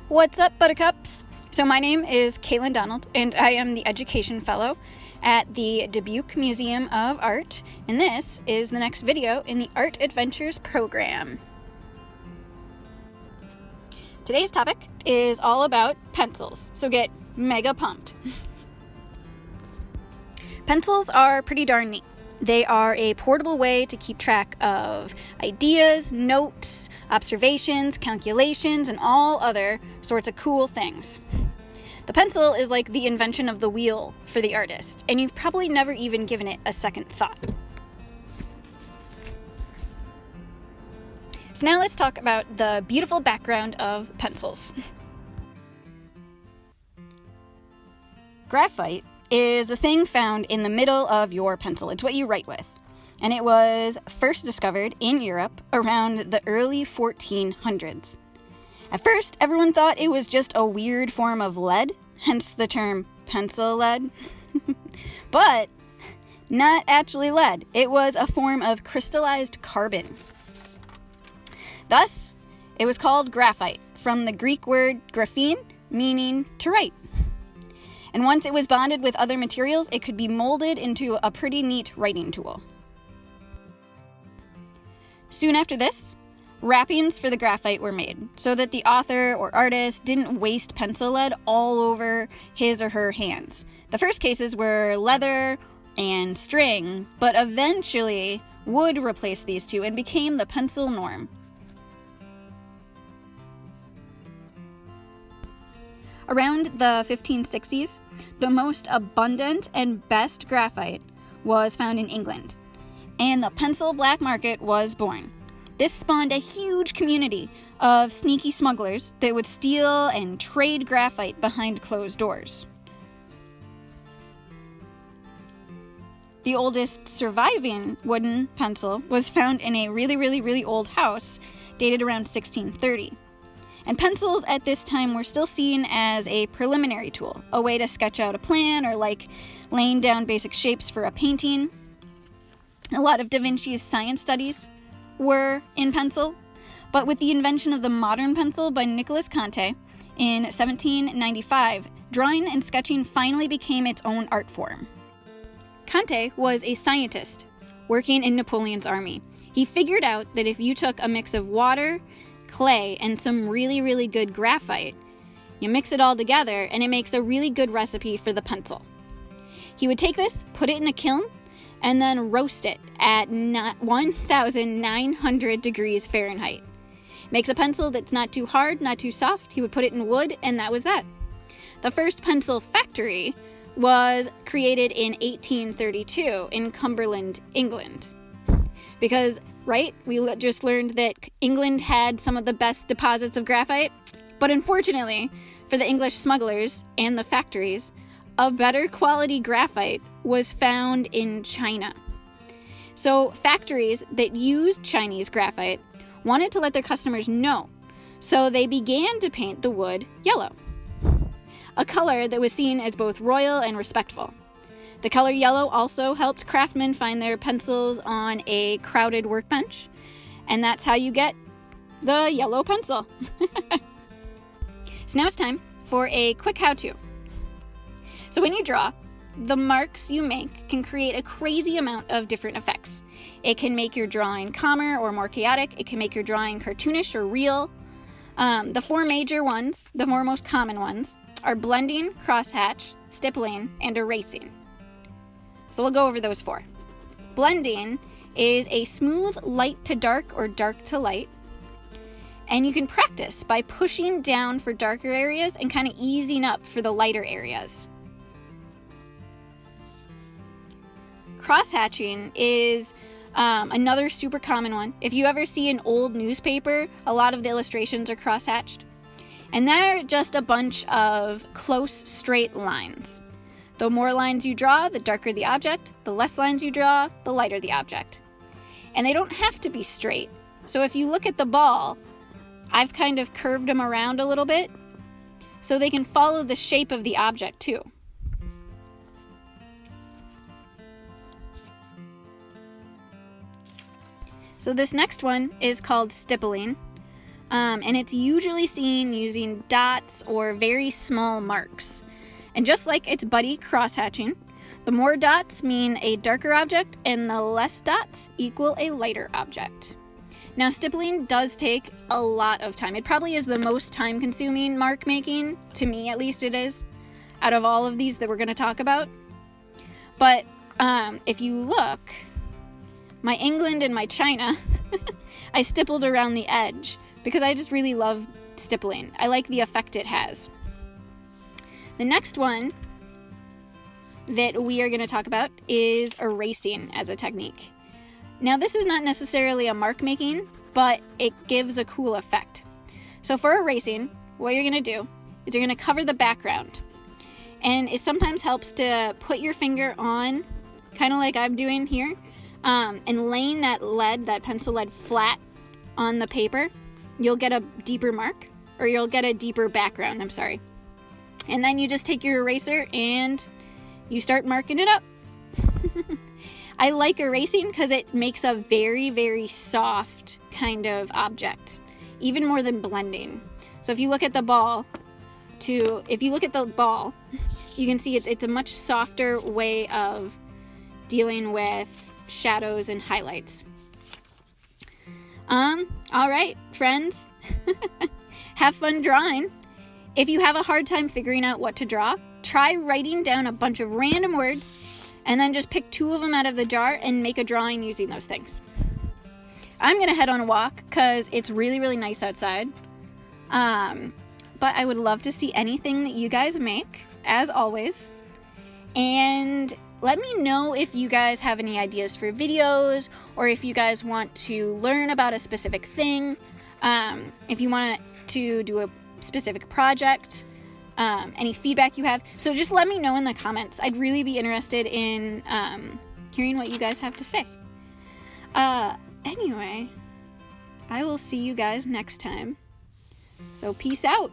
What's up, Buttercups? So my name is Caitlin Donald, and I am the Education Fellow at the Dubuque Museum of Art, and this is the next video in the Art Adventures program. Today's topic is all about pencils, so get mega pumped. Pencils are pretty darn neat. They are a portable way to keep track of ideas, notes, observations, calculations, and all other sorts of cool things. The pencil is like the invention of the wheel for the artist, and you've probably never even given it a second thought. So now let's talk about the beautiful background of pencils. Graphite is a thing found in the middle of your pencil. It's what you write with. And it was first discovered in Europe around the early 1400s. At first, everyone thought it was just a weird form of lead, hence the term pencil lead. But not actually lead. It was a form of crystallized carbon. Thus, it was called graphite, from the Greek word graphene, meaning to write. And once it was bonded with other materials, it could be molded into a pretty neat writing tool. Soon after this, wrappings for the graphite were made so that the author or artist didn't waste pencil lead all over his or her hands. The first cases were leather and string, but eventually wood replaced these two and became the pencil norm. Around the 1560s, the most abundant and best graphite was found in England, and the pencil black market was born. This spawned a huge community of sneaky smugglers that would steal and trade graphite behind closed doors. The oldest surviving wooden pencil was found in a really old house dated around 1630. And pencils at this time were still seen as a preliminary tool, a way to sketch out a plan or like laying down basic shapes for a painting. A lot of Da Vinci's science studies were in pencil, but with the invention of the modern pencil by Nicolas Conte in 1795, drawing and sketching finally became its own art form. Conte was a scientist working in Napoleon's army. He figured out that if you took a mix of water, clay, and some really good graphite, you mix it all together and it makes a really good recipe for the pencil. He would take this, put it in a kiln, and then roast it at 1,900 degrees Fahrenheit. Makes a pencil that's not too hard, not too soft. He would put it in wood, and that was that. The first pencil factory was created in 1832 in Cumberland, England. Because right? We just learned that England had some of the best deposits of graphite, but unfortunately for the English smugglers and the factories, a better quality graphite was found in China. So factories that used Chinese graphite wanted to let their customers know, so they began to paint the wood yellow, a color that was seen as both royal and respectful. The color yellow also helped craftsmen find their pencils on a crowded workbench, and that's how you get the yellow pencil. So now it's time for a quick how-to. So when you draw, the marks you make can create a crazy amount of different effects. It can make your drawing calmer or more chaotic. It can make your drawing cartoonish or real. The four major ones, the four most common ones, are blending, crosshatch, stippling, and erasing. So we'll go over those four. Blending is a smooth light to dark or dark to light. And you can practice by pushing down for darker areas and kind of easing up for the lighter areas. Crosshatching is another super common one. If you ever see an old newspaper, a lot of the illustrations are crosshatched. And they're just a bunch of close, straight lines. The more lines you draw, the darker the object. The less lines you draw, the lighter the object. And they don't have to be straight. So if you look at the ball, I've kind of curved them around a little bit so they can follow the shape of the object too. So this next one is called stippling. and it's usually seen using dots or very small marks. And just like its buddy crosshatching, the more dots mean a darker object and the less dots equal a lighter object. Now, stippling does take a lot of time. It probably is the most time-consuming mark making, to me at least it is, out of all of these that we're going to talk about. But if you look, my England and my China, I stippled around the edge because I just really love stippling. I like the effect it has. The next one that we are going to talk about is erasing as a technique. Now, this is not necessarily a mark making, but it gives a cool effect. So for erasing, what you're going to do is you're going to cover the background. And it sometimes helps to put your finger on, kind of like I'm doing here, and laying that pencil lead flat on the paper. You'll get a deeper mark, or you'll get a deeper background, I'm sorry. And then you just take your eraser and you start marking it up. I like erasing because it makes a very, very soft kind of object, even more than blending. So if you look at the ball, you can see it's a much softer way of dealing with shadows and highlights. All right, friends, have fun drawing. If you have a hard time figuring out what to draw, try writing down a bunch of random words and then just pick 2 of them out of the jar and make a drawing using those things. I'm going to head on a walk because it's really, really nice outside. But I would love to see anything that you guys make, as always. And let me know if you guys have any ideas for videos, or if you guys want to learn about a specific thing, if you want to do a specific project, any feedback you have. So just let me know in the comments. I'd really be interested in hearing what you guys have to say. Anyway, I will see you guys next time. So peace out.